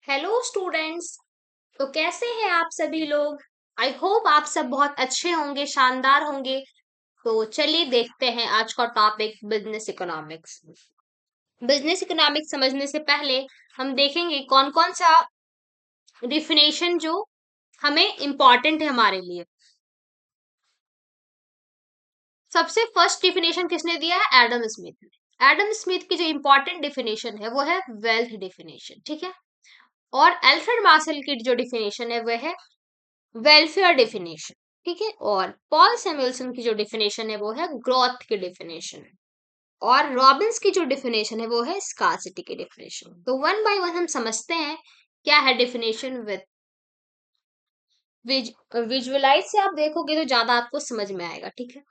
Hello students. तो कैसे हैं आप सभी लोग। आई होप आप सब बहुत अच्छे होंगे, शानदार होंगे। तो चलिए देखते हैं आज का topic business economics. Business economics समझने से पहले हम देखेंगे कौन कौन सा डिफिनेशन जो हमें इम्पोर्टेंट है हमारे लिए। सबसे फर्स्ट डिफिनेशन किसने दिया है? एडम स्मिथ ने। एडम स्मिथ की जो इम्पोर्टेंट डिफिनेशन है वो है वेल्थ डिफिनेशन, ठीक है। और एल्फ्रेड मार्शल की जो डिफिनेशन है वह है वेलफेयर डेफिनेशन, ठीक है। और पॉल सैमुअल्सन की जो डेफिनेशन है वो है ग्रोथ की डेफिनेशन। और रॉबिन्स की जो डेफिनेशन है वो है स्कार्सिटी की डेफिनेशन। तो वन बाय वन हम समझते हैं क्या है डेफिनेशन। विद विजुअलाइज से आप देखोगे तो ज्यादा आपको समझ में आएगा, ठीक है।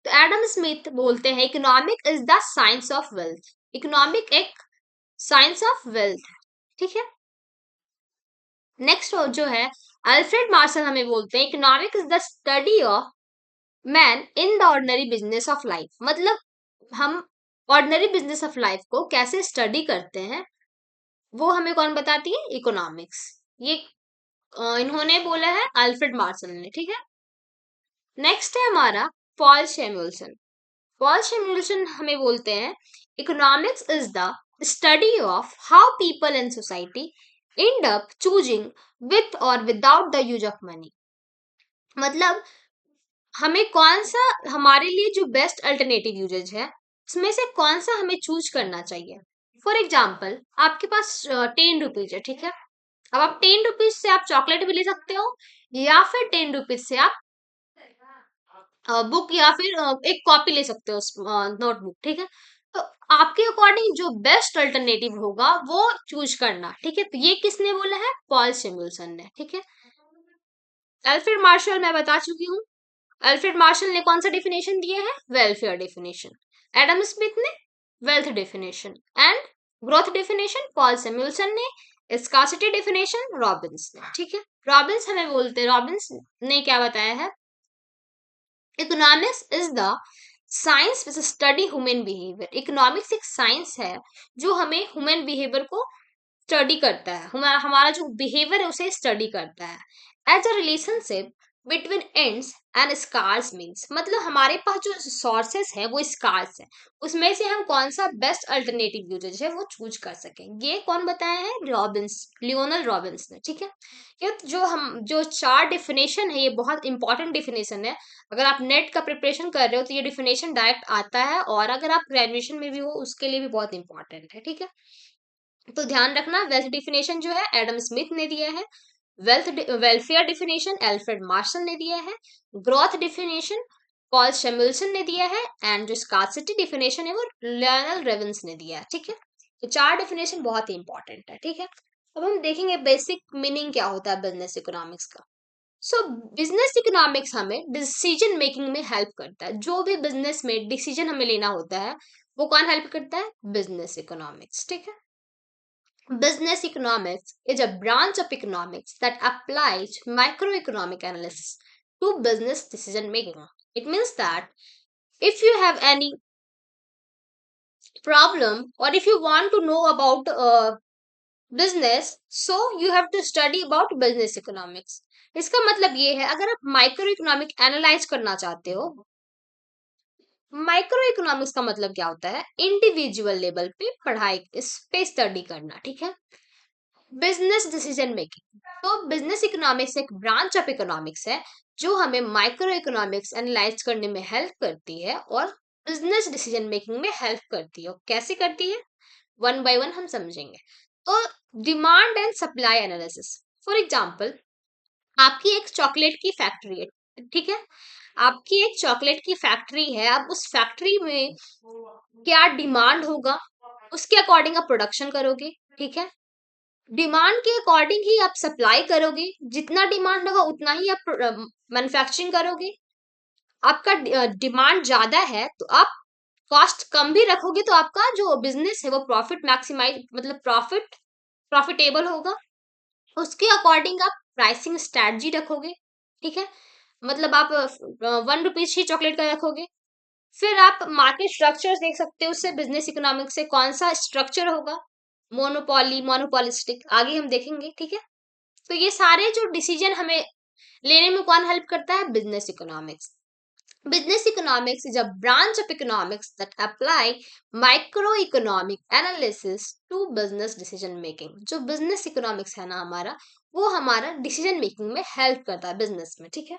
तो एडम स्मिथ बोलते हैं economic is the science of wealth. Economic एक साइंस ऑफ वेल्थ है, ठीक है। नेक्स्ट जो है अल्फ्रेड मार्शल हमें बोलते हैं economic is the study of man in the ordinary business of life. मतलब हम ऑर्डिनरी बिजनेस ऑफ लाइफ को कैसे स्टडी करते हैं वो हमें कौन बताती है? इकोनॉमिक्स। ये इन्होंने बोला है अल्फ्रेड मार्शल ने, ठीक है। नेक्स्ट है हमारा पॉल सैमुअल्सन। पॉल सैमुअल्सन हमें बोलते हैं economics is the study of how people and society end up choosing with और without the use of money. मतलब हमें कौन सा हमारे लिए जो बेस्ट अल्टरनेटिव यूजेज है उसमें से कौन सा हमें चूज करना चाहिए। फॉर एग्जाम्पल आपके पास 10 रुपीज है, ठीक है। अब आप 10 रुपीज से आप चॉकलेट भी ले सकते हो, या फिर 10 रुपीज से आप बुक या फिर एक कॉपी ले सकते हो, नोटबुक, ठीक है। तो आपके अकॉर्डिंग जो बेस्ट अल्टरनेटिव होगा वो चूज करना, ठीक है। तो ये किसने बोला है? पॉल सैमुअल्सन ने, ठीक है। अल्फ्रेड मार्शल मैं बता चुकी हूँ। अल्फ्रेड मार्शल ने कौन सा डेफिनेशन दिया है? Welfare definition. एडम स्मिथ ने wealth definition. And growth definition Paul Samuelson ने। स्कार्सिटी डेफिनेशन रॉबिन्स ने, ठीक है। रॉबिन्स हमें बोलते हैं, रॉबिन्स ने क्या बताया है? Economics is the science which study human behaviour. Economics एक साइंस है जो हमें ह्यूमन बिहेवियर को स्टडी करता है, हमारा जो बिहेवियर है उसे स्टडी करता है। As a relationship between ends and scarce means, मतलब हमारे पास जो सोर्सेस है वो स्कार्स है, उसमें से हम कौन सा बेस्ट अल्टरनेटिव यूजेज है वो चूज कर सकें। ये कौन बताया है? रॉबिन्स, लियोनल रॉबिन्स ने, ठीक है। ये जो चार डिफिनेशन है ये बहुत इंपॉर्टेंट डिफिनेशन है। अगर आप नेट का प्रिपरेशन कर रहे हो तो ये डिफिनेशन डायरेक्ट आता है, और अगर आप ग्रेजुएशन में भी हो उसके लिए भी बहुत इंपॉर्टेंट है, ठीक है। तो ध्यान रखना, वेल्थ डिफिनेशन जो है एडम स्मिथ ने दिया है। वेलफेयर डिफिनेशन एल्फ्रेड मार्शल ने दिया है। ग्रोथ डिफिनेशन पॉल सैमुअल्सन ने दिया है। एंड जो स्कार्सिटी डिफिनेशन है वो लियोनल रेविन्स ने दिया है, ठीक है। तो चार डिफिनेशन बहुत ही इंपॉर्टेंट है, ठीक है। अब हम देखेंगे बेसिक मीनिंग क्या होता है बिजनेस इकोनॉमिक्स का। सो बिजनेस इकोनॉमिक्स हमें डिसीजन मेकिंग में हेल्प करता है। जो भी बिजनेस में डिसीजन हमें लेना होता है वो कौन हेल्प करता है? बिजनेस इकोनॉमिक्स, ठीक है। Business economics is a branch of economics that applies microeconomic analysis to business decision making. It means that if you have any problem or if you want to know about business, so you have to study about business economics. इसका मतलब ये है अगर आप micro economic analyse करना चाहते हो, micro economics का मतलब क्या होता है? इंडिविजुअल लेवल पे पढ़ाई, इस पे स्टडी करना, ठीक है। बिजनेस डिसीजन मेकिंग, तो बिजनेस इकोनॉमिक्स एक ब्रांच ऑफ इकोनॉमिक्स है जो हमें माइक्रो इकोनॉमिक्स एनालाइज करने में हेल्प करती है और बिजनेस डिसीजन मेकिंग में हेल्प करती है। और कैसे करती है वन बाय वन हम समझेंगे। तो demand and supply analysis, for example आपकी एक चॉकलेट की फैक्ट्री है, ठीक है। आपकी एक चॉकलेट की फैक्ट्री है, अब उस फैक्ट्री में क्या डिमांड होगा उसके अकॉर्डिंग आप प्रोडक्शन करोगे, ठीक है। डिमांड के अकॉर्डिंग ही आप सप्लाई करोगे, जितना डिमांड होगा उतना ही आप मैन्युफैक्चरिंग करोगे। आपका डिमांड ज्यादा है तो आप कॉस्ट कम भी रखोगे तो आपका जो बिजनेस है वो प्रॉफिट मैक्सिमाइज, मतलब प्रॉफिटेबल होगा। उसके अकॉर्डिंग आप प्राइसिंग स्ट्रेटजी रखोगे, ठीक है। मतलब आप 1 रुपीज ही चॉकलेट का रखोगे। फिर आप मार्केट स्ट्रक्चर देख सकते हो, उससे बिजनेस इकोनॉमिक्स से कौन सा स्ट्रक्चर होगा मोनोपोली, मोनोपोलिस्टिक, आगे हम देखेंगे, ठीक है। तो ये सारे जो डिसीजन हमें लेने में कौन हेल्प करता है? Business economics. Business economics is a branch of economics that apply microeconomic analysis to business decision making. जो business economics है ना हमारा, वो हमारा decision making में help करता है business में, ठीक है।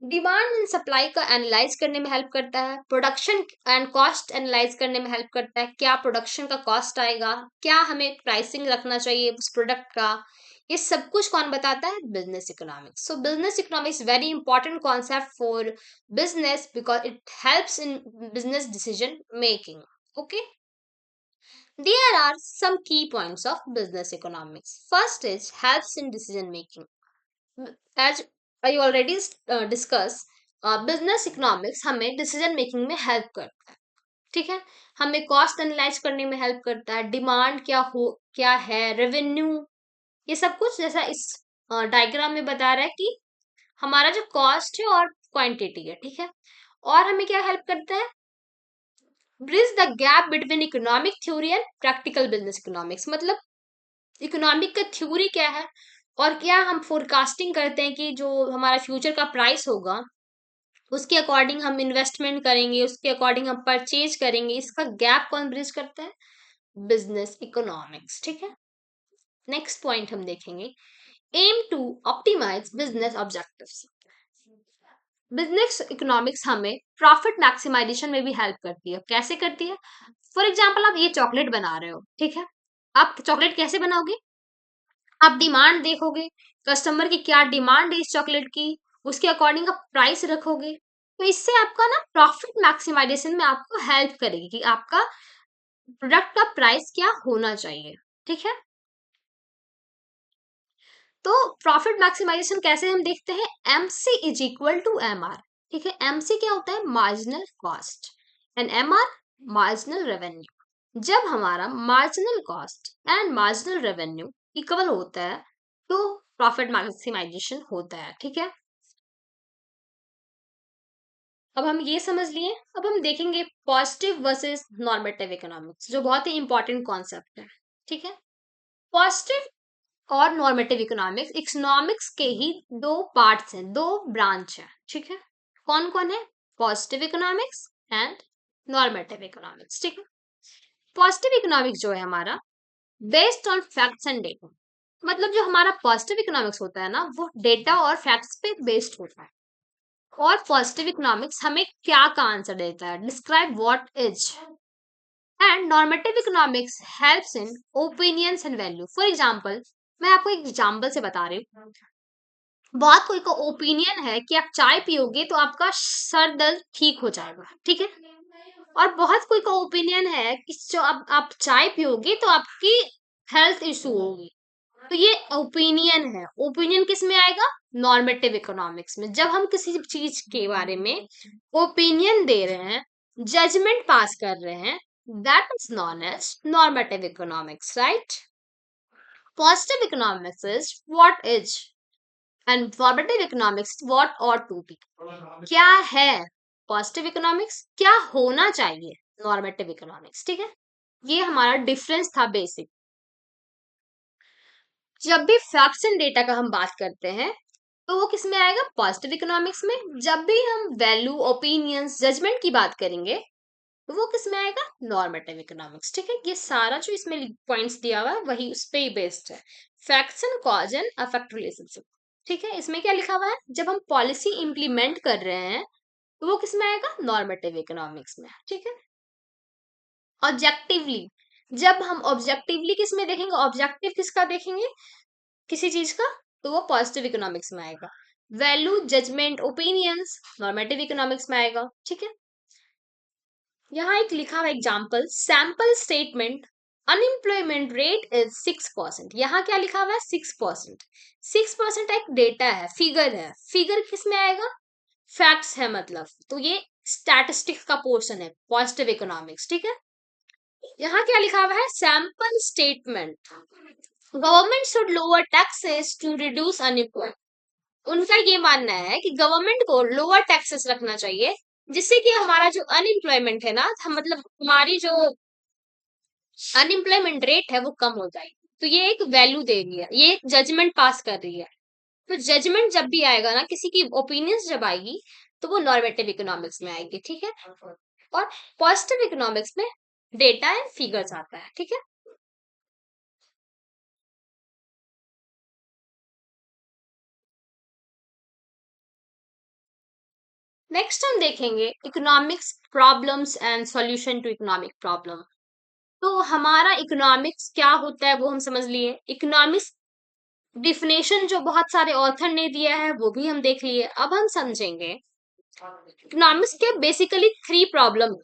डिमांड एंड सप्लाई का एनालाइज करने में हेल्प करता है, प्रोडक्शन एंड कॉस्ट एनालाइज करने में हेल्प करता है, क्या प्रोडक्शन का कॉस्ट आएगा, क्या हमें प्राइसिंग रखना चाहिए उस प्रोडक्ट का, ये सब कुछ कौन बताता है? Business economics. So business economics very important concept for business because it helps in business decision making. Okay, there are some key points of business economics. First is helps in decision making. As I already discuss, business economics हमें decision making में help करता है, ठीक है। हमें cost analyse करने में help करता है, डिमांड क्या है, रेवेन्यू, ये सब कुछ जैसा इस डायग्राम में बता रहा है कि हमारा जो कॉस्ट है और क्वांटिटी है, ठीक है। और हमें क्या हेल्प करता है? Bridge the gap between economic theory and practical business economics. मतलब इकोनॉमिक का थ्योरी क्या है और क्या हम फोरकास्टिंग करते हैं कि जो हमारा फ्यूचर का प्राइस होगा उसके अकॉर्डिंग हम इन्वेस्टमेंट करेंगे, उसके अकॉर्डिंग हम परचेज करेंगे, इसका गैप कौन ब्रिज करता है? बिजनेस इकोनॉमिक्स, ठीक है। नेक्स्ट पॉइंट हम देखेंगे, aim to optimize business objectives. Business economics हमें प्रॉफिट मैक्सिमाइजेशन में भी हेल्प करती है। कैसे करती है? फॉर एग्जाम्पल, आप ये चॉकलेट बना रहे हो, ठीक है। आप चॉकलेट कैसे बनाओगे? आप डिमांड देखोगे, कस्टमर की क्या डिमांड है इस चॉकलेट की, उसके अकॉर्डिंग आप प्राइस रखोगे। तो इससे आपका ना प्रॉफिट मैक्सिमाइजेशन में आपको हेल्प करेगी कि आपका प्रोडक्ट का प्राइस क्या होना चाहिए, ठीक है। तो प्रॉफिट मैक्सिमाइजेशन कैसे हम देखते हैं? MC is equal to M R, ठीक है। एमसी क्या होता है? Marginal cost, and M R marginal revenue. जब हमारा marginal cost and marginal revenue equal होता है तो प्रॉफिट मैक्सिमाइजेशन होता है, ठीक है। अब हम ये समझ लिए, अब हम देखेंगे पॉजिटिव वर्सेस नॉर्मेटिव इकोनॉमिक्स, जो बहुत ही इंपॉर्टेंट कॉन्सेप्ट है, ठीक है। पॉजिटिव और नॉर्मेटिव इकोनॉमिक्स, इकोनॉमिक्स के ही दो पार्ट्स हैं, दो ब्रांच हैं, ठीक है। कौन कौन है? Positive economics and normative economics, ठीक है। पॉजिटिव इकोनॉमिक्स जो है हमारा based on facts and data. मतलब जो हमारा पॉजिटिव इकोनॉमिक्स होता है ना, वो डेटा और फैक्ट्स पे बेस्ड होता है। और पॉजिटिव इकोनॉमिक्स हमें क्या का आंसर देता है? Describe what is. And normative economics helps in opinions and value. For example, मैं आपको एक एग्जांपल से बता रही हूँ। बहुत कोई का ओपिनियन है कि आप चाय पियोगे तो आपका सर दर्द ठीक हो जाएगा, ठीक है। और बहुत कोई का ओपिनियन है कि जो आप चाय पियोगे तो आपकी हेल्थ इशू होगी। तो ये ओपिनियन है। ओपिनियन किस में आएगा? नॉर्मेटिव इकोनॉमिक्स में। जब हम किसी चीज के बारे में ओपिनियन दे रहे हैं, जजमेंट पास कर रहे हैं, that is known as normative economics, right. Positive economics is what is and normative economics what ought to be. क्या है पॉजिटिव इकोनॉमिक्स, क्या होना चाहिए नॉर्मेटिव इकोनॉमिक्स, ठीक है। ये हमारा डिफरेंस था बेसिक। जब भी फैक्ट्स एंड डेटा का हम बात करते हैं तो वो किस में आएगा? पॉजिटिव इकोनॉमिक्स में। जब भी हम वैल्यू, ओपिनियंस, जजमेंट की बात करेंगे तो वो किस में आएगा? नॉर्मेटिव इकोनॉमिक्स, ठीक है। ये सारा जो इसमें पॉइंट्स दिया हुआ है वही उस पे ही बेस्ड है। Facts and cause and affect relationship, ठीक है। इसमें क्या लिखा हुआ है? जब हम पॉलिसी इंप्लीमेंट कर रहे हैं तो वो किस में आएगा? नॉर्मेटिव इकोनॉमिक्स में, ठीक है। ऑब्जेक्टिवली, जब हम ऑब्जेक्टिवली किस में देखेंगे? ऑब्जेक्टिव किसका देखेंगे किसी चीज का, तो वो पॉजिटिव इकोनॉमिक्स में आएगा। Value, judgement, opinions normative economics में आएगा, ठीक है। यहाँ एक लिखा हुआ example, sample statement unemployment rate is 6%। यहाँ क्या लिखा हुआ है? 6%। 6% एक डेटा है, फिगर है। फिगर किस में आएगा? फैक्ट्स है मतलब, तो ये स्टैटिस्टिक्स का पोर्शन है पॉजिटिव इकोनॉमिक्स, ठीक है। यहाँ क्या लिखा हुआ है? Sample statement government should lower taxes to reduce unemployment. उनका ये मानना है कि गवर्नमेंट को लोअर टैक्सेस रखना चाहिए जिससे कि हमारा जो अनएम्प्लॉयमेंट है ना, हम मतलब हमारी जो अनएम्प्लॉयमेंट रेट है वो कम हो जाएगी। तो ये एक वैल्यू दे रही है, ये एक जजमेंट पास कर रही है। तो जजमेंट जब भी आएगा ना, किसी की ओपिनियंस जब आएगी, तो वो नॉर्मेटिव इकोनॉमिक्स में आएगी, ठीक है। और पॉजिटिव इकोनॉमिक्स में डेटा एंड फिगर्स आता है, ठीक है। नेक्स्ट हम देखेंगे economics problems and solution to economic problem. तो हमारा इकोनॉमिक्स क्या होता है वो हम समझ लिए। इकोनॉमिक्स डिफिनेशन जो बहुत सारे ऑथर ने दिया है वो भी हम देख लिए। अब हम समझेंगे इकोनॉमिक्स के बेसिकली थ्री प्रॉब्लम,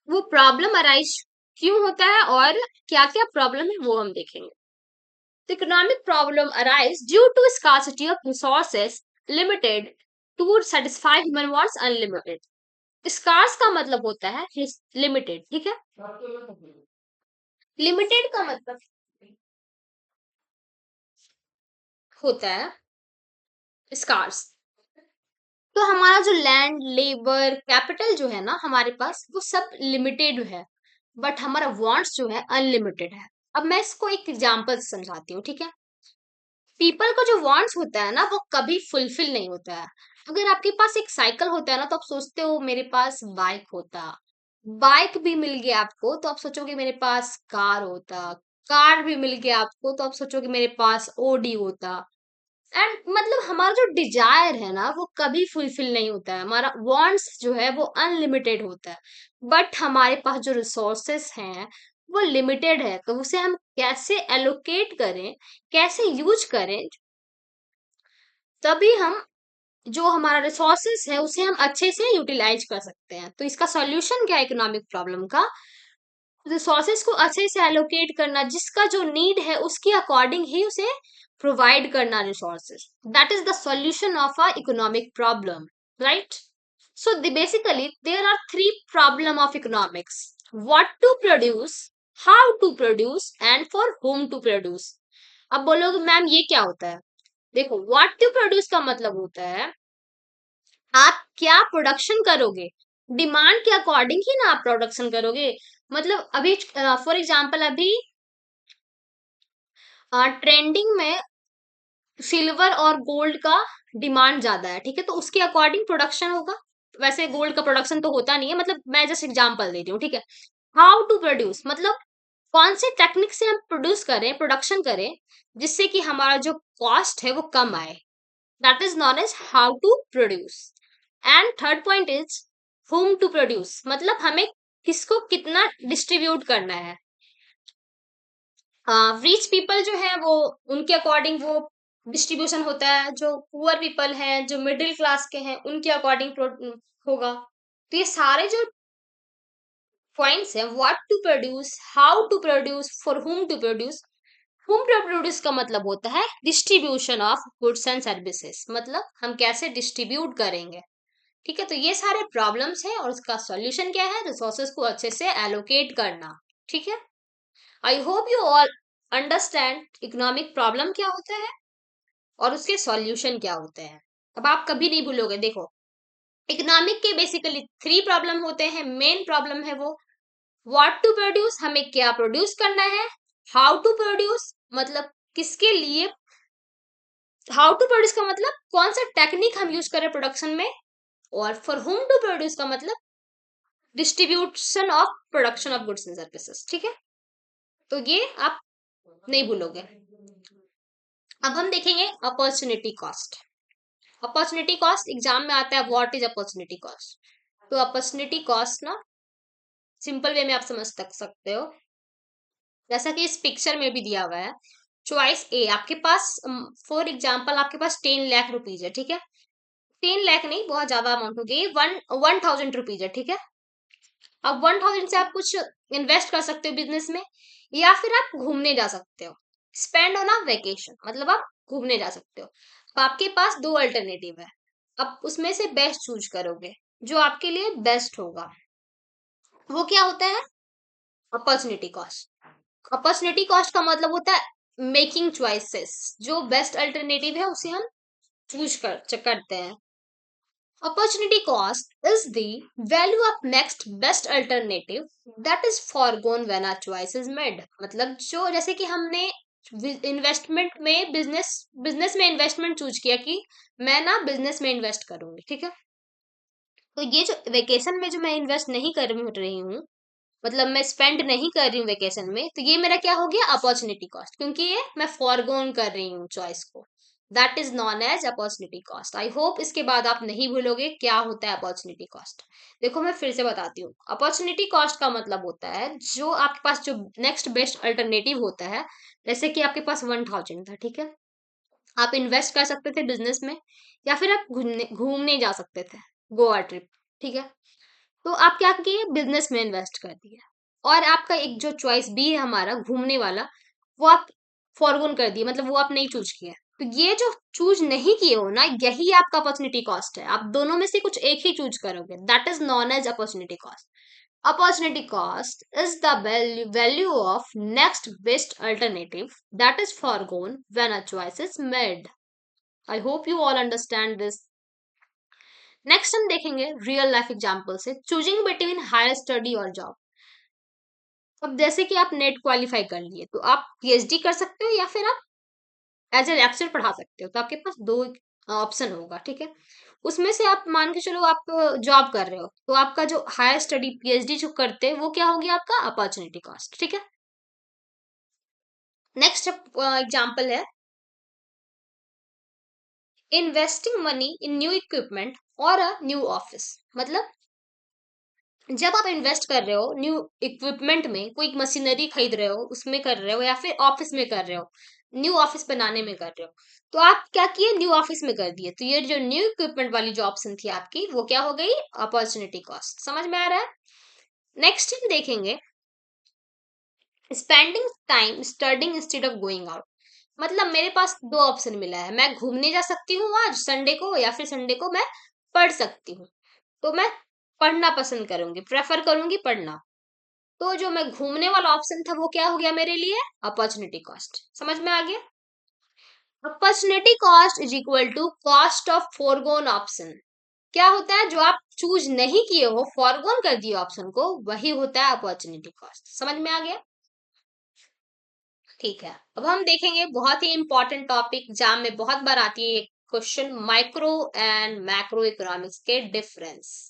वो प्रॉब्लम अराइज क्यों होता है और क्या क्या प्रॉब्लम है वो हम देखेंगे। The economic problem arise due to scarcity of resources limited to satisfy human wants unlimited. Scarce का मतलब होता है लिमिटेड, ठीक है। लिमिटेड का मतलब होता है स्कार्स। तो हमारा जो लैंड लेबर कैपिटल जो है ना हमारे पास, वो सब लिमिटेड है, बट हमारा वांट्स जो है अनलिमिटेड है। अब मैं इसको एक एग्जांपल से समझाती हूँ, ठीक है। पीपल को जो वांट्स होता है ना वो कभी फुलफिल नहीं होता है। अगर आपके पास एक साइकिल होता है ना तो आप सोचते हो मेरे पास बाइक होता, बाइक भी मिल गया आपको तो आप सोचोगे मेरे पास कार होता, कार भी मिल गया आपको तो आप सोचोगे मेरे पास ओडी होता। एंड मतलब हमारा जो डिजायर है ना वो कभी फुलफिल नहीं होता है, हमारा वांट्स जो है वो अनलिमिटेड होता है। बट हमारे पास जो रिसोर्सेस हैं वो लिमिटेड है, तो उसे हम कैसे एलोकेट करें, कैसे यूज करें, तभी हम जो हमारा रिसोर्सेस है उसे हम अच्छे से यूटिलाइज कर सकते हैं। तो इसका सॉल्यूशन क्या है इकोनॉमिक प्रॉब्लम का? रिसोर्सेस को अच्छे से एलोकेट करना, जिसका जो नीड है उसके अकॉर्डिंग ही उसे प्रोवाइड करना resources. That is the solution of a economic problem, right. So basically there are three problem of economics: what to produce, how to produce and for whom to produce. अब बोलोगे ma'am ये क्या होता है? देखो, what to produce का मतलब होता है आप क्या प्रोडक्शन करोगे, डिमांड के अकॉर्डिंग ही ना आप प्रोडक्शन करोगे। मतलब अभी फॉर एग्जांपल अभी ट्रेंडिंग में सिल्वर और गोल्ड का डिमांड ज्यादा है, ठीक है, तो उसके अकॉर्डिंग प्रोडक्शन होगा। वैसे गोल्ड का प्रोडक्शन तो होता नहीं है, मतलब मैं जस्ट एग्जांपल दे रही हूँ, ठीक है। हाउ टू प्रोड्यूस मतलब कौन से टेक्निक से हम प्रोड्यूस करें, प्रोडक्शन करें, जिससे कि हमारा जो कॉस्ट है वो कम आए। That is known as how to produce. And third point is whom to produce, मतलब हमें किसको कितना डिस्ट्रीब्यूट करना है। रिच पीपल जो है वो उनके अकॉर्डिंग वो डिस्ट्रीब्यूशन होता है, जो पुअर पीपल हैं, जो मिडिल क्लास के हैं, उनके अकॉर्डिंग होगा। तो ये सारे जो पॉइंट्स हैं, what to produce, how to produce, for whom to produce. whom to produce का मतलब होता है distribution of goods and services, मतलब हम कैसे डिस्ट्रीब्यूट करेंगे, ठीक है। तो ये सारे प्रॉब्लम्स हैं और उसका सॉल्यूशन क्या है, रिसोर्सेज को अच्छे से एलोकेट करना, ठीक है। आई hope you all understand economic problem क्या होता है और उसके सॉल्यूशन क्या होते हैं। अब आप कभी नहीं भूलोगे। देखो, इकोनॉमिक के बेसिकली थ्री प्रॉब्लम होते हैं। मेन प्रॉब्लम है वो व्हाट टू प्रोड्यूस, हमें क्या प्रोड्यूस करना है। हाउ टू प्रोड्यूस मतलब किसके लिए, हाउ टू प्रोड्यूस का मतलब कौन सा टेक्निक हम यूज करें प्रोडक्शन में। और फॉर whom टू प्रोड्यूस का मतलब distribution of production of goods and services, ठीक है। तो ये आप नहीं भूलोगे। अब हम देखेंगे opportunity cost. Opportunity cost exam में आता है, व्हाट इज अपॉर्चुनिटी कॉस्ट। तो अपॉर्चुनिटी कॉस्ट ना सिंपल वे में आप समझ तक सकते हो, जैसा कि इस पिक्चर में भी दिया हुआ है। चॉइस ए, आपके पास फॉर एग्जाम्पल आपके पास 10 लाख रुपीज है, ठीक है। 10 लाख नहीं, बहुत ज्यादा अमाउंट हो गई, 1,000 रुपीज है, ठीक है। अब 1,000 से आप कुछ इन्वेस्ट कर सकते हो बिजनेस में, या फिर आप घूमने जा सकते हो, स्पेंड ऑन अ वेकेशन, मतलब आप घूमने जा सकते हो। अब आपके पास दो अल्टरनेटिव है, अब उसमें से बेस्ट चूज करोगे, जो आपके लिए बेस्ट होगा। वो क्या होता है, अपॉर्चुनिटी कॉस्ट। अपॉर्चुनिटी कॉस्ट का मतलब होता है मेकिंग चॉइसेस, जो बेस्ट अल्टरनेटिव है उसे हम चूज करते हैं। Opportunity cost is the value of next best alternative that is foregone when a choice is made. मतलब जो जैसे कि हमने इन्वेस्टमेंट में बिजनेस में इन्वेस्टमेंट चूज किया कि मैं ना बिजनेस में इन्वेस्ट करूंगी, ठीक है। तो ये जो वेकेशन में जो मैं इन्वेस्ट नहीं कर रही हूँ, मतलब मैं स्पेंड नहीं कर रही हूँ वेकेशन में, तो ये मेरा क्या हो गया, अपॉर्चुनिटी कॉस्ट, क्योंकि ये मैं फॉरगोन कर रही हूँ चॉइस को। That is known as opportunity cost. I hope इसके बाद आप नहीं भूलोगे क्या होता है अपॉर्चुनिटी कॉस्ट। देखो मैं फिर से बताती हूँ, अपॉर्चुनिटी कॉस्ट का मतलब होता है जो आपके पास जो नेक्स्ट बेस्ट अल्टरनेटिव होता है। जैसे कि आपके पास 1000 था, ठीक है, आप इन्वेस्ट कर सकते थे बिजनेस में, या फिर आप घूमने घूमने जा सकते थे, गोवा ट्रिप, ठीक है। तो आप क्या किए, बिजनेस में इन्वेस्ट कर दिया, और आपका एक जो चॉइस बी है हमारा घूमने वाला, वो आप फॉरगोन कर दिए, मतलब वो आप नहीं चूज किया। तो ये जो चूज नहीं किए हो ना, यही आपका अपॉर्चुनिटी कॉस्ट है। आप दोनों में से कुछ एक ही चूज करोगे, that is known as opportunity cost. Opportunity cost is the value of next best alternative that is foregone when a choice is made. I hope you all understand this. Next हम देखेंगे real life example से, choosing between higher study और job. अब जैसे कि आप net qualify कर लिए, तो आप पीएचडी कर सकते हो या फिर आप एज ए लेक्चर पढ़ा सकते हो। तो आपके पास दो ऑप्शन होगा, ठीक है। उसमें से आप मान के चलो आप जॉब कर रहे हो, तो आपका जो हायर स्टडी पीएचडी जो करते हैं वो क्या होगी, आपका अपॉर्चुनिटी कॉस्ट, ठीक है। नेक्स्ट एग्जांपल है investing money in new equipment और अ न्यू ऑफिस। मतलब जब आप इन्वेस्ट कर रहे हो न्यू इक्विपमेंट में, कोई मशीनरी खरीद रहे हो उसमें कर रहे हो, या फिर ऑफिस में कर रहे हो, न्यू ऑफिस बनाने में कर रहे हो, तो आप क्या किए, न्यू ऑफिस में कर दिए। तो ये जो न्यू इक्विपमेंट वाली जो ऑप्शन थी आपकी, वो क्या हो गई, अपॉर्चुनिटी कॉस्ट। समझ में आ रहा है। नेक्स्ट हम देखेंगे spending time studying instead of going out. मतलब मेरे पास दो ऑप्शन मिला है, मैं घूमने जा सकती हूँ आज संडे को, या फिर संडे को मैं पढ़ सकती हूँ। तो मैं पढ़ना पसंद करूंगी, प्रेफर करूंगी पढ़ना। तो जो मैं घूमने वाला ऑप्शन था वो क्या हो गया मेरे लिए, अपॉर्चुनिटी कॉस्ट। समझ में आ गया। Opportunity cost is equal to cost of foregone option. क्या होता है, जो आप चूज नहीं किए हो, फॉरगोन कर दिए ऑप्शन को, वही होता है अपॉर्चुनिटी कॉस्ट। समझ में आ गया। ठीक है, अब हम देखेंगे बहुत ही इंपॉर्टेंट टॉपिक, एग्जाम में बहुत बार आती है question, micro and macro economics के डिफरेंस।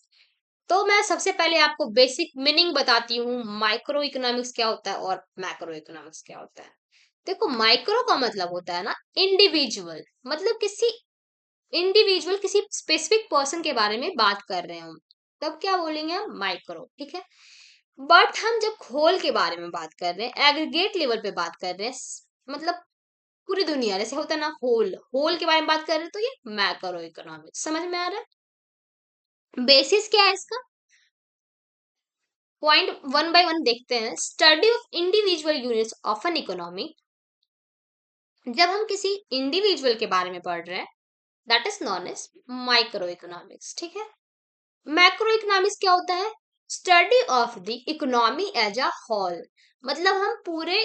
तो मैं सबसे पहले आपको बेसिक मीनिंग बताती हूँ, माइक्रो इकोनॉमिक्स क्या होता है और मैक्रो इकोनॉमिक्स क्या होता है। देखो माइक्रो का मतलब होता है ना इंडिविजुअल, मतलब किसी स्पेसिफिक पर्सन के बारे में बात कर रहे हो, तब क्या बोलेंगे हम, माइक्रो, ठीक है। बट हम जब होल के बारे में बात कर रहे हैं, एग्रीगेट लेवल पे बात कर रहे हैं, मतलब पूरी दुनिया जैसे होता है ना, होल होल के बारे में बात कर रहे हैं, तो ये मैक्रो इकोनॉमिक्स। समझ में आ रहा है। बेसिस क्या है इसका, पॉइंट वन बाय वन देखते हैं। Study of individual units of an economy. जब हम किसी इंडिविजुअल के बारे में पढ़ रहे हैं, that is known as micro economics, ठीक है। मैक्रो इकोनॉमिक्स क्या होता है, study of the economy as a whole. मतलब हम पूरे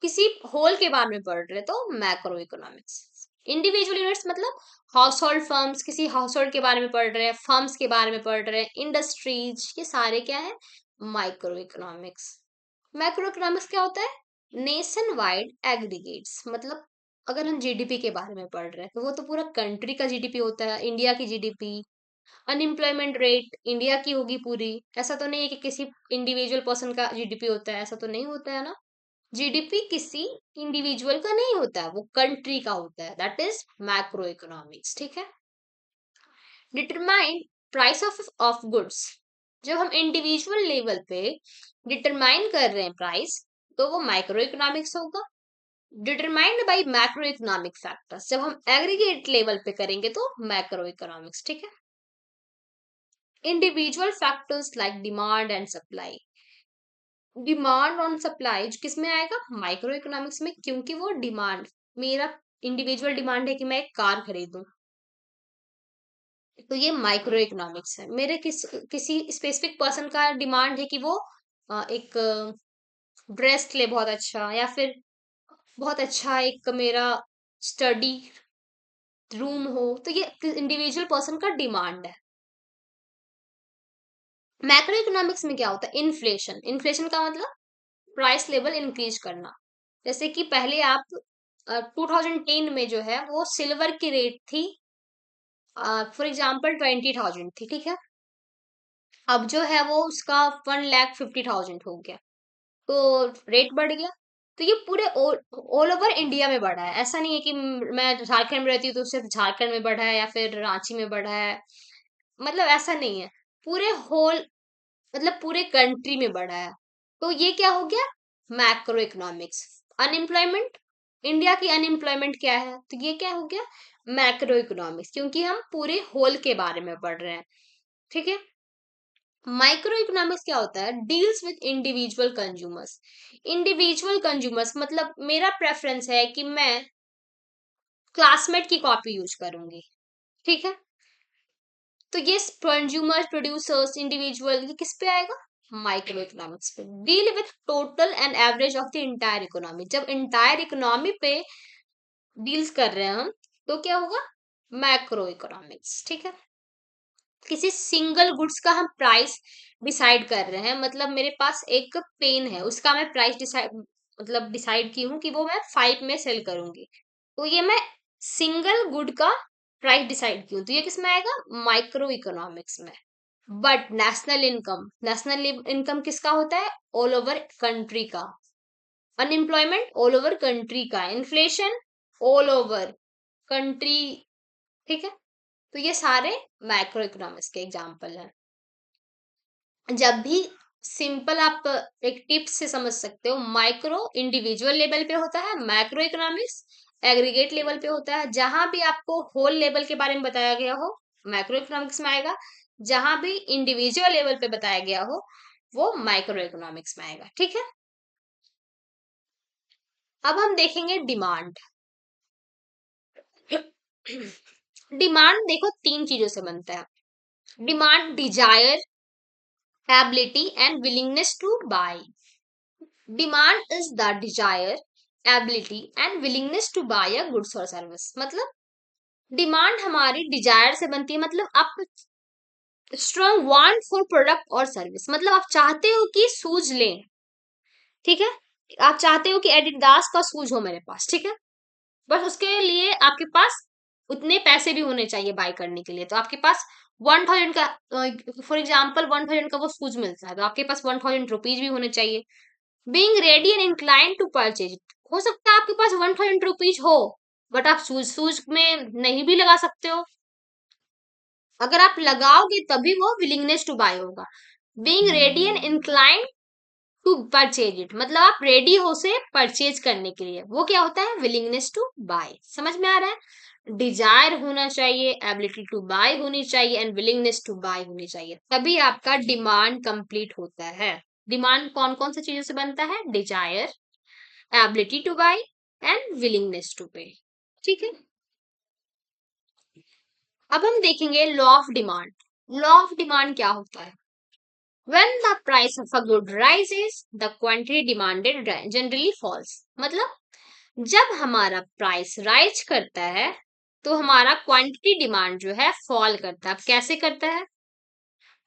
किसी होल के बारे में पढ़ रहे हैं, तो मैक्रो इकोनॉमिक्स। इंडिविजुअल यूनिट्स मतलब हाउस होल्ड फर्म्स, किसी हाउस होल्ड के बारे में पढ़ रहे हैं, फर्म्स के बारे में पढ़ रहे हैं, इंडस्ट्रीज, ये सारे क्या है, माइक्रो इकोनॉमिक्स। मैक्रो इकोनॉमिक्स क्या होता है, नेशन वाइड एग्रीगेट्स। मतलब अगर हम जीडीपी के बारे में पढ़ रहे हैं, तो वो तो पूरा कंट्री का जीडीपी होता है, इंडिया की जीडीपी। अनएम्प्लॉयमेंट रेट इंडिया की होगी पूरी, ऐसा तो नहीं है कि किसी इंडिविजुअल पर्सन का जीडीपी होता है, ऐसा तो नहीं होता है ना। जीडीपी किसी इंडिविजुअल का नहीं होता है, वो कंट्री का होता है, दैट इज मैक्रो इकोनॉमिक्स, ठीक है। Determine price of goods. जब हम इंडिविजुअल लेवल पे डिटरमाइन कर रहे हैं प्राइस, तो वो माइक्रो इकोनॉमिक्स होगा। Determined by macro economic factors, जब हम एग्रीगेट लेवल पे करेंगे तो मैक्रो इकोनॉमिक्स, ठीक है। Individual factors like demand and supply. Demand on supply किस में आएगा, माइक्रो इकोनॉमिक्स में, क्योंकि वो डिमांड, मेरा इंडिविजुअल डिमांड है कि मैं एक कार खरीदूं, तो ये माइक्रो इकोनॉमिक्स है। मेरे किसी स्पेसिफिक पर्सन का डिमांड है कि वो एक ड्रेस ले बहुत अच्छा, या फिर बहुत अच्छा एक मेरा स्टडी रूम हो, तो ये इंडिविजुअल पर्सन का डिमांड है। मैक्रो इकोनॉमिक्स में क्या होता है? इन्फ्लेशन। इन्फ्लेशन का मतलब प्राइस लेवल इंक्रीज करना। जैसे कि पहले आप 2010 में जो है वो सिल्वर की रेट थी फॉर एग्जांपल 20,000 थी, ठीक है। अब जो है वो उसका 1,50,000 हो गया, तो रेट बढ़ गया। तो ये पूरे ऑल ओवर इंडिया में बढ़ा है। ऐसा नहीं है कि मैं झारखंड में रहती हूँ तो सिर्फ झारखंड में बढ़ा है या फिर रांची में बढ़ा है, मतलब ऐसा नहीं है। पूरे होल, मतलब पूरे कंट्री में बढ़ा है। तो ये क्या हो गया? Macro economics. अनएम्प्लॉयमेंट, इंडिया की अनएम्प्लॉयमेंट क्या है? तो ये क्या हो गया? मैक्रो इकोनॉमिक्स, क्योंकि हम पूरे होल के बारे में पढ़ रहे हैं, ठीक है। माइक्रो इकोनॉमिक्स क्या होता है? Deals with individual consumers. Individual consumers मतलब मेरा प्रेफरेंस है कि मैं क्लासमेट की कॉपी यूज करूंगी, ठीक है। तो ये कंज्यूमर, प्रोड्यूसर्स, इंडिविजुअल, ये किस पे आएगा? माइक्रो इकोनॉमिक्स पे। Deal with total and average of the entire economy. जब इंटायर इकोनॉमी पे डील्स कर रहे हैं हम, तो क्या होगा? मैक्रो इकोनॉमिक्स, ठीक है। किसी सिंगल गुड्स का हम प्राइस डिसाइड कर रहे हैं, मतलब मेरे पास एक पेन है, उसका मैं प्राइस डिसाइड, मतलब डिसाइड की हूँ कि वो मैं 5 में सेल करूंगी, तो ये मैं सिंगल गुड का प्राइस डिसाइड की हूँ, तो ये किस में आएगा? माइक्रो इकोनॉमिक्स में। But national income, national income किसका होता है? ऑल ओवर कंट्री का। अनएम्प्लॉयमेंट ऑल ओवर कंट्री का। इन्फ्लेशन ऑल ओवर कंट्री, ठीक है। तो ये सारे मैक्रो इकोनॉमिक्स के एग्जाम्पल हैं। जब भी सिंपल आप एक टिप्स से समझ सकते हो, माइक्रो इंडिविजुअल लेवल पे होता है, मैक्रो इकोनॉमिक्स एग्रीगेट लेवल पे होता है। जहां भी आपको होल लेवल के बारे में बताया गया हो, मैक्रो इकोनॉमिक्स में आएगा। जहां भी इंडिविजुअल लेवल पे बताया गया हो, वो माइक्रो इकोनॉमिक्स में आएगा, ठीक है। अब हम देखेंगे डिमांड। डिमांड देखो 3 चीजों से बनता है। Demand desire, ability and willingness to buy. Demand is the desire, ability and willingness to buy a goods और सर्विस। मतलब डिमांड हमारी डिजायर से बनती है, मतलब आप स्ट्रॉन्ग वांट फॉर प्रोडक्ट और सर्विस, मतलब आप चाहते हो कि शूज लें, ठीक है। आप चाहते हो कि एडिडास का शूज हो मेरे पास, ठीक है। बस उसके लिए आपके पास उतने पैसे भी होने चाहिए बाय करने के लिए। तो आपके पास 1,000 का, फॉर एग्जाम्पल 1,000 का वो शूज मिलता है, तो आपके पास 1,000 रुपीज भी होने चाहिए। Being ready and incline to purchase. हो सकता है आपके पास 1,000 रुपीज हो, बट आप शूज शूज में नहीं भी लगा सकते हो। अगर आप लगाओगे तभी वो विलिंगनेस टू बाय होगा। Being ready and incline to purchase it, मतलब आप रेडी हो से परचेज करने के लिए, वो क्या होता है? Willingness to buy. समझ में आ रहा है? डिजायर होना चाहिए, एबिलिटी टू बाय होनी चाहिए एंड विलिंगनेस टू बाय होनी चाहिए, तभी आपका डिमांड कंप्लीट होता है। डिमांड कौन कौन सी चीजों से बनता है? Desire, ability to buy and willingness to pay, ठीक है। अब हम देखेंगे law of demand. Law of demand क्या होता है? When the price of a good rises, the quantity demanded generally falls. मतलब जब हमारा प्राइस राइज करता है, तो हमारा क्वांटिटी डिमांड जो है फॉल करता है। अब कैसे करता है?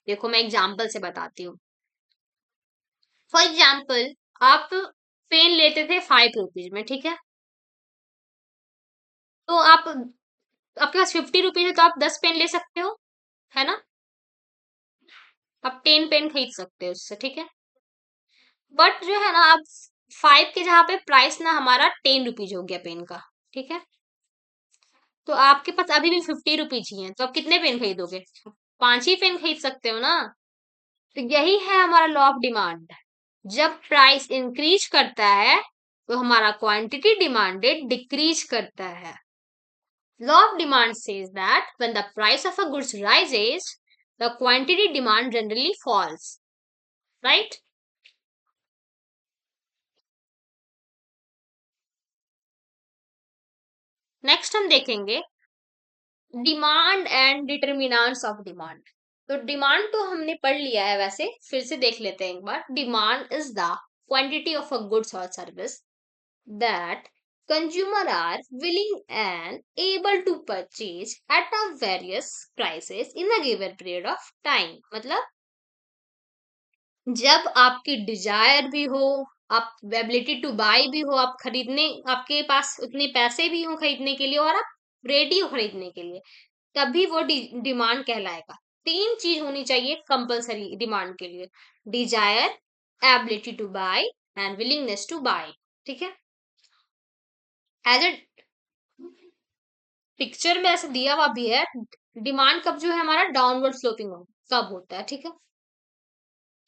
देखो मैं एग्जांपल से बताती हूँ। फॉर एग्जांपल, आप पेन लेते थे 5 रुपीज में, ठीक है। तो आप, आपके पास 50 रुपीज है, तो आप 10 पेन ले सकते हो, है ना। आप 10 पेन खरीद सकते हो उससे, ठीक है। बट जो है ना, आप 5 के जहाँ पे प्राइस ना हमारा 10 रुपीज हो गया पेन का, ठीक है। तो आपके पास अभी भी 50 रुपीज ही है, तो आप कितने पेन खरीदोगे? 5 ही पेन खरीद सकते हो ना। तो यही है हमारा लॉ ऑफ डिमांड। जब प्राइस इंक्रीज करता है, तो हमारा क्वांटिटी डिमांडेड डिक्रीज करता है। Law of demand says that when the price of a goods rises, the quantity demand generally falls. Right? Next हम देखेंगे demand and determinants of demand. तो डिमांड तो हमने पढ़ लिया है, वैसे फिर से देख लेते हैं एक बार। Demand is the quantity of a goods और service that consumer are willing and able to purchase at a various prices in a given period of time. मतलब जब आपकी डिजायर भी हो, आप एबिलिटी टू बाय भी हो, आप खरीदने, आपके पास उतने पैसे भी हो खरीदने के लिए और आप रेडी हो खरीदने के लिए, तभी वो डिमांड कहलाएगा। तीन चीज होनी चाहिए कंपलसरी डिमांड के लिए: desire, ability to buy and willingness to buy. ठीक है, एज ए पिक्चर में ऐसे दिया हुआ भी है, डिमांड कब जो है हमारा डाउनवर्ड स्लोपिंग हो कब होता है। ठीक है,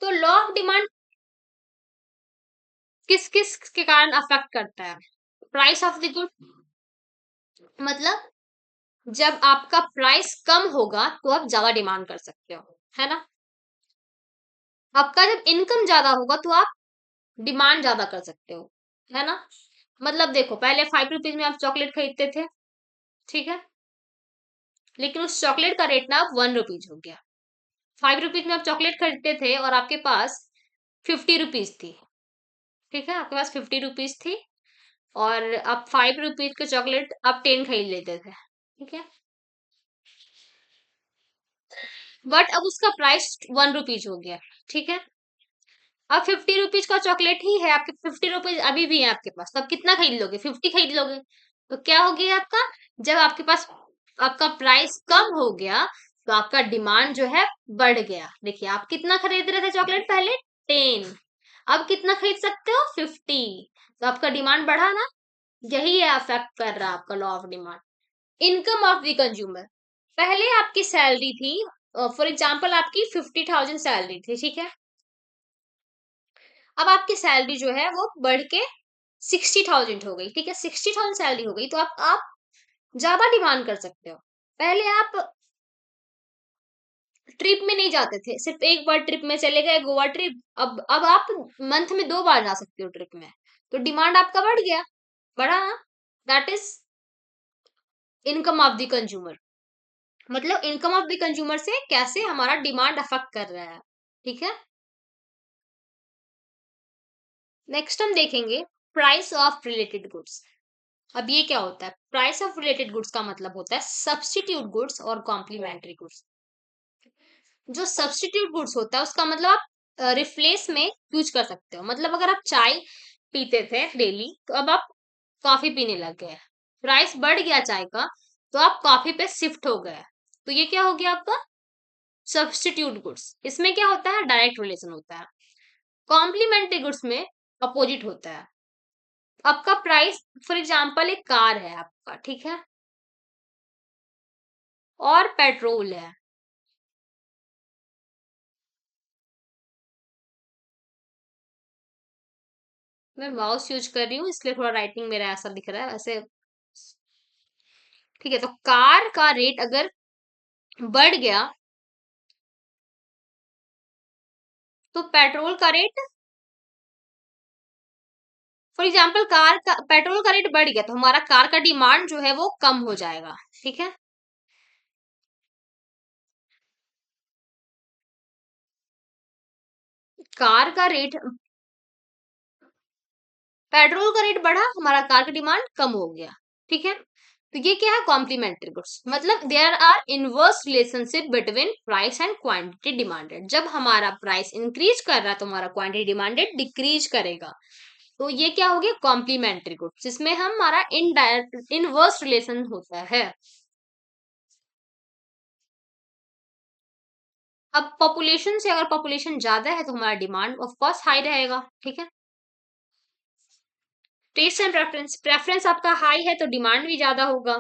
तो लॉ ऑफ डिमांड किस किस के कारण अफेक्ट करता है? प्राइस ऑफ द गुड, मतलब जब आपका प्राइस कम होगा तो आप ज्यादा डिमांड कर सकते हो, है ना। आपका जब इनकम ज्यादा होगा तो आप डिमांड ज्यादा कर सकते हो, है ना। मतलब देखो, पहले 5 रुपीज में आप चॉकलेट खरीदते थे, ठीक है, लेकिन उस चॉकलेट का रेट ना अब 1 रुपीज हो गया। 5 रुपीज में आप चॉकलेट खरीदते थे और आपके पास 50 रुपीज थी, ठीक है, आपके पास 50 रुपीज थी, और आप 5 रुपीज के चॉकलेट आप 10 खरीद लेते थे, ठीक है। बट अब उसका प्राइस 1 रुपीज हो गया, ठीक है। अब 50 रुपीज का चॉकलेट ही है, आपके 50 रुपीज अभी भी है आपके पास, तो आप कितना खरीद लोगे? 50 खरीद लोगे। तो क्या हो गया आपका, जब आपके पास आपका प्राइस कम हो गया तो आपका डिमांड जो है बढ़ गया। देखिए, आप कितना खरीद रहे थे चॉकलेट पहले? 10। अब कितना खरीद सकते हो? 50। तो आपका डिमांड बढ़ा ना। यही है अफेक्ट कर रहा है आपका law of demand. Income of the consumer, पहले आपकी सैलरी थी, फॉर एग्जाम्पल आपकी 50,000 सैलरी थी, ठीक है। अब आपकी सैलरी जो है वो बढ़ के 60,000 हो गई, ठीक है, 60,000 सैलरी हो गई, तो आप ज्यादा डिमांड कर सकते हो। पहले आप ट्रिप में नहीं जाते थे, सिर्फ एक बार ट्रिप में चले गए, गोवा ट्रिप। अब आप मंथ में 2 बार जा सकते हो ट्रिप में, तो डिमांड आपका बढ़ गया, बढ़ा ना। That is income of the consumer. मतलब इनकम ऑफ द कंज्यूमर से कैसे हमारा डिमांड अफेक्ट कर रहा है, ठीक है। नेक्स्ट हम देखेंगे प्राइस ऑफ रिलेटेड गुड्स। अब ये क्या होता है? प्राइस ऑफ रिलेटेड गुड्स का मतलब होता है सब्स्टिट्यूट गुड्स और कॉम्प्लीमेंट्री गुड्स। जो सब्स्टिट्यूट गुड्स होता है उसका मतलब आप रिप्लेस में यूज कर सकते हो। मतलब अगर आप चाय पीते थे डेली, तो अब आप कॉफी पीने लग गए, प्राइस बढ़ गया चाय का, तो आप कॉफी पे शिफ्ट हो गए, तो ये क्या हो गया आपका? Substitute goods. इसमें क्या होता है? डायरेक्ट रिलेशन होता है। कॉम्प्लीमेंट्री गुड्स में अपोजिट होता है। आपका प्राइस, फॉर एग्जांपल एक कार है आपका, ठीक है, और पेट्रोल है। मैं माउस यूज कर रही हूँ इसलिए थोड़ा राइटिंग मेरा ऐसा दिख रहा है वैसे। ठीक है, तो कार का रेट अगर बढ़ गया तो पेट्रोल का रेट, फॉर एग्जांपल कार का पेट्रोल का रेट बढ़ गया तो हमारा कार का डिमांड जो है वो कम हो जाएगा, ठीक है। कार का रेट, पेट्रोल का रेट बढ़ा, हमारा कार का डिमांड कम हो गया, ठीक है। तो ये क्या है? Complementary goods. मतलब there are inverse relationship between price and quantity demanded. जब हमारा प्राइस इंक्रीज कर रहा है तो हमारा क्वांटिटी डिमांडेड डिक्रीज करेगा। तो ये क्या हो गया? कॉम्प्लीमेंट्री गुड्स, जिसमें हमारा इनडायरेक्ट इनवर्स रिलेशन होता है। अब पॉपुलेशन से, अगर पॉपुलेशन ज्यादा है तो हमारा डिमांड ऑफ कोर्स हाई रहेगा, ठीक है। टेस्ट एंड प्रेफरेंस, प्रेफरेंस आपका हाई है तो डिमांड भी ज्यादा होगा।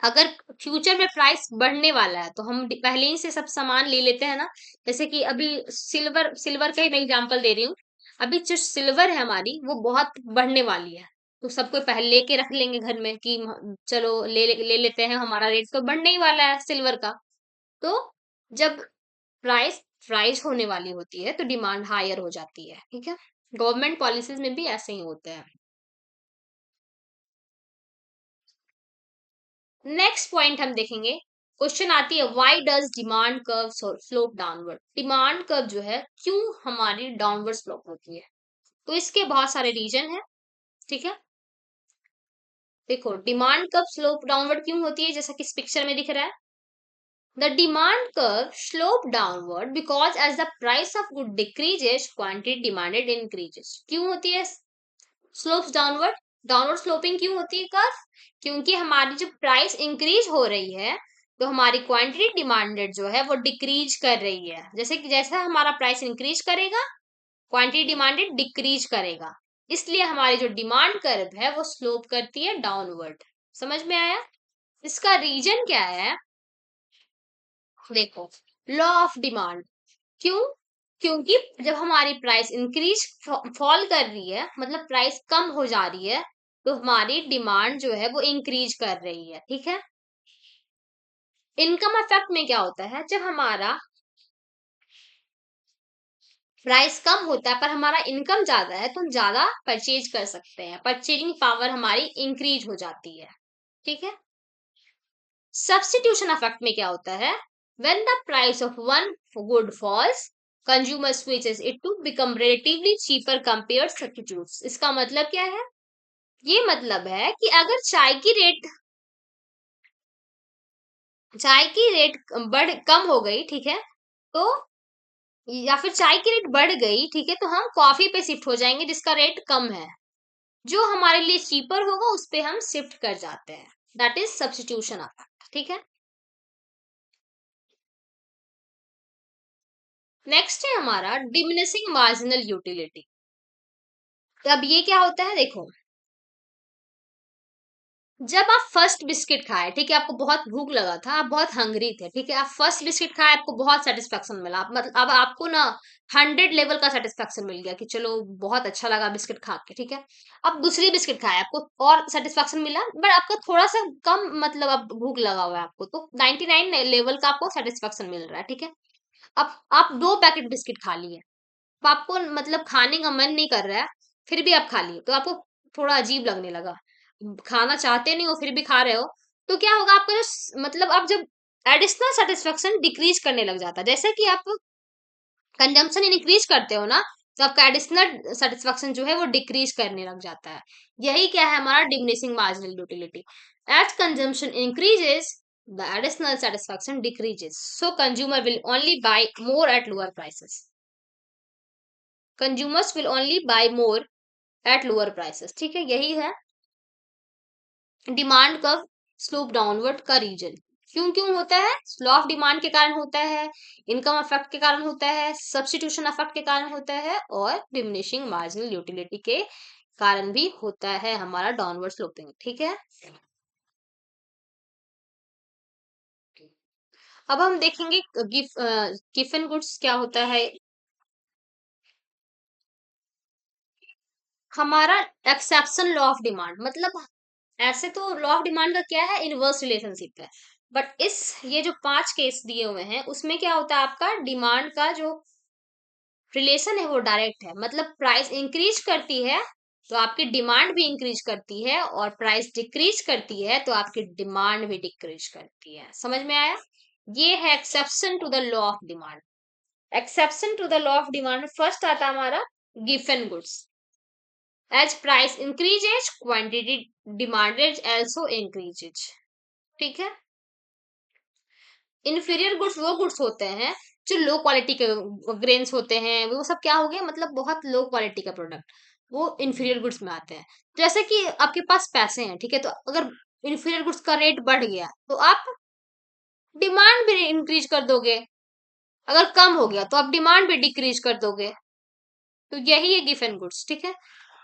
अगर फ्यूचर में प्राइस बढ़ने वाला है तो हम पहले ही से सब सामान ले लेते हैं ना। जैसे कि अभी सिल्वर, सिल्वर का ही मैं एग्जांपल दे रही हूँ। अभी जो सिल्वर है हमारी वो बहुत बढ़ने वाली है, तो सबको पहले लेके रख लेंगे घर में कि चलो ले लेते हैं, हमारा रेट तो बढ़ने ही वाला है सिल्वर का। तो जब प्राइस राइज होने वाली होती है तो डिमांड हायर हो जाती है, ठीक है। गवर्नमेंट पॉलिसीज में भी ऐसे ही होते हैं। नेक्स्ट पॉइंट हम देखेंगे, क्वेश्चन आती है why does demand curve slope downward. Demand curve जो है क्यों हमारी डाउनवर्ड स्लोप होती है? तो इसके बहुत सारे रीजन है, ठीक है। देखो डिमांड कब स्लोप डाउनवर्ड क्यों होती है, जैसा कि इस पिक्चर में दिख रहा है। The demand curve slope downward because as the price of good decreases quantity demanded increases. क्यों होती है स्लोप्स डाउनवर्ड, डाउनवर्ड स्लोपिंग क्यों होती है कर्व? क्योंकि हमारी जो प्राइस इंक्रीज हो रही है तो हमारी क्वांटिटी डिमांडेड जो है वो डिक्रीज कर रही है। जैसे कि जैसा हमारा प्राइस इंक्रीज करेगा क्वांटिटी डिमांडेड डिक्रीज करेगा, इसलिए हमारी जो डिमांड कर्व है वो स्लोप करती है डाउनवर्ड। समझ में आया? इसका रीजन क्या है? देखो लॉ ऑफ डिमांड। क्यों? क्योंकि जब हमारी प्राइस इंक्रीज फॉल कर रही है, मतलब प्राइस कम हो जा रही है, तो हमारी डिमांड जो है वो इंक्रीज कर रही है। ठीक है। इनकम इफेक्ट में क्या होता है, जब हमारा प्राइस कम होता है पर हमारा इनकम ज्यादा है तो हम ज्यादा परचेज कर सकते हैं, परचेजिंग पावर हमारी इंक्रीज हो जाती है। ठीक है। सब्स्टिट्यूशन इफेक्ट में क्या होता है, when the price of one good falls consumer switches it to become relatively cheaper compared substitutes. इसका मतलब क्या है? ये मतलब है कि अगर चाय की रेट बढ़ कम हो गई, ठीक है, तो या फिर चाय की रेट बढ़ गई, ठीक है, तो हम कॉफी पे शिफ्ट हो जाएंगे जिसका रेट कम है। जो हमारे लिए चीपर होगा उस पे हम शिफ्ट कर जाते हैं। That is substitution effect. ठीक है। नेक्स्ट है हमारा डिमिनिशिंग मार्जिनल यूटिलिटी। अब ये क्या होता है, देखो जब आप फर्स्ट बिस्किट खाए, ठीक है, आपको बहुत भूख लगा था, आप बहुत हंग्री थे, ठीक है, आप फर्स्ट बिस्किट खाए, आपको बहुत सेटिस्फेक्शन मिला, आप मतलब अब आपको ना 100 लेवल का सेटिस्फेक्शन मिल गया कि चलो बहुत अच्छा लगा बिस्किट खा के। ठीक है। अब दूसरी बिस्किट खाए, आपको और सेटिस्फेक्शन मिला, बट आपका थोड़ा सा कम, मतलब अब भूख लगा हुआ है आपको, तो 99 लेवल का आपको सेटिस्फेक्शन मिल रहा है। ठीक है। अब आप 2 पैकेट बिस्किट खा लिए, अब आपको मतलब खाने का मन नहीं कर रहा है, फिर भी आप खा लिए, तो आपको थोड़ा अजीब लगने लगा, खाना चाहते नहीं हो फिर भी खा रहे हो, तो क्या होगा आपका जो मतलब आप जब एडिशनल सेटिस्फेक्शन डिक्रीज करने लग जाता है, जैसे कि आप कंजम्पशन इंक्रीज करते हो ना, तो आपका एडिशनल सेटिस्फेक्शन जो है वो डिक्रीज करने लग जाता है। यही क्या है हमारा diminishing marginal utility. As consumption increases the additional satisfaction decreases, so consumer will only buy more at lower prices. Consumers will only buy more at lower prices. ठीक है। यही है डिमांड कर्व स्लोप डाउनवर्ड का reason. क्यों क्यों होता है? Slow of demand के कारण होता है, इनकम इफेक्ट के कारण होता है, सब्स्टिट्यूशन इफेक्ट के कारण होता है, और डिमिनिशिंग मार्जिनल यूटिलिटी के कारण भी होता है हमारा डाउनवर्ड स्लोपिंग। ठीक है। अब हम देखेंगे गिवन गुड्स क्या होता है। हमारा एक्सेप्शन लॉ ऑफ डिमांड, मतलब ऐसे तो लॉ ऑफ डिमांड का क्या है, इनवर्स रिलेशनशिप है, बट इस ये जो 5 केस दिए हुए हैं उसमें क्या होता है, आपका डिमांड का जो रिलेशन है वो डायरेक्ट है, मतलब प्राइस इंक्रीज करती है तो आपकी डिमांड भी इंक्रीज करती है, और प्राइस डिक्रीज करती है तो आपकी डिमांड भी डिक्रीज करती है। समझ में आया? ये है exception to the law of demand. Exception to the law of demand first आता है हमारा given goods. As price increases quantity demanded also increases। ठीक है। इन्फीरियर गुड्स वो गुड्स होते हैं जो लो क्वालिटी के ग्रेन्स होते हैं, वो सब क्या हो गया, मतलब बहुत लो क्वालिटी का प्रोडक्ट, वो इन्फीरियर गुड्स में आते हैं। जैसे कि आपके पास पैसे हैं, ठीक है, तो अगर इन्फीरियर गुड्स का रेट बढ़ गया तो आप डिमांड भी इंक्रीज कर दोगे, अगर कम हो गया तो आप डिमांड भी डिक्रीज कर दोगे। तो यही है गिवन गुड्स। ठीक है।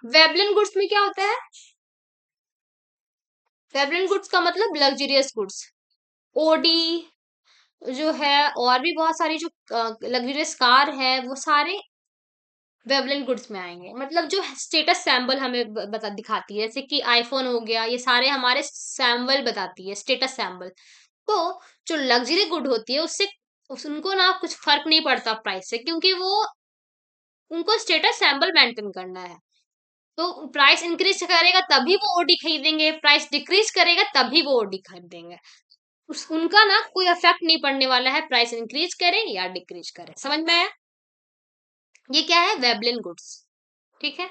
वेबलिन गुड्स में क्या होता है, वेबलिन गुड्स का मतलब लग्जरियस गुड्स, ओडी जो है, और भी बहुत सारी जो लग्जरियस कार है, वो सारे वेवलेंट गुड्स में आएंगे। मतलब जो स्टेटस सैम्बल हमें बता दिखाती है, जैसे कि आईफोन हो गया, ये सारे हमारे सैम्बल बताती है, स्टेटस सैम्बल। तो जो लग्जरी गुड होती है उससे उनको ना कुछ फर्क नहीं पड़ता प्राइस से, क्योंकि वो उनको स्टेटस सैम्बल मेंटेन करना है। तो प्राइस इंक्रीज करेगा तभी वो ओडी खरीदेंगे, प्राइस डिक्रीज करेगा तभी वो ओडी खरीदेंगे। उनका ना कोई इफेक्ट नहीं पड़ने वाला है, प्राइस इंक्रीज करे या डिक्रीज करे। समझ में आया? ये क्या है, वेबलिन गुड्स। ठीक है।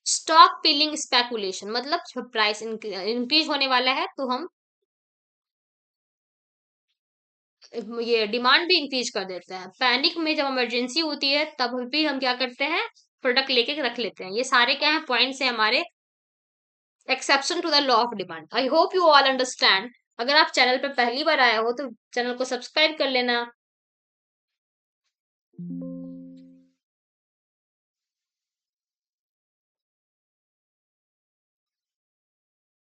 स्टॉक पिलिंग स्पेकुलेशन, मतलब जब प्राइस इंक्रीज होने वाला है तो हम ये डिमांड भी इंक्रीज कर देते हैं। पैनिक में जब इमरजेंसी होती है तब भी हम क्या करते हैं, प्रोडक्ट लेके रख लेते हैं। ये सारे क्या है, पॉइंट्स है हमारे exception to the law of demand. I hope you all understand. अगर आप चैनल पे पहली बार आए हो तो चैनल को सब्सक्राइब कर लेना।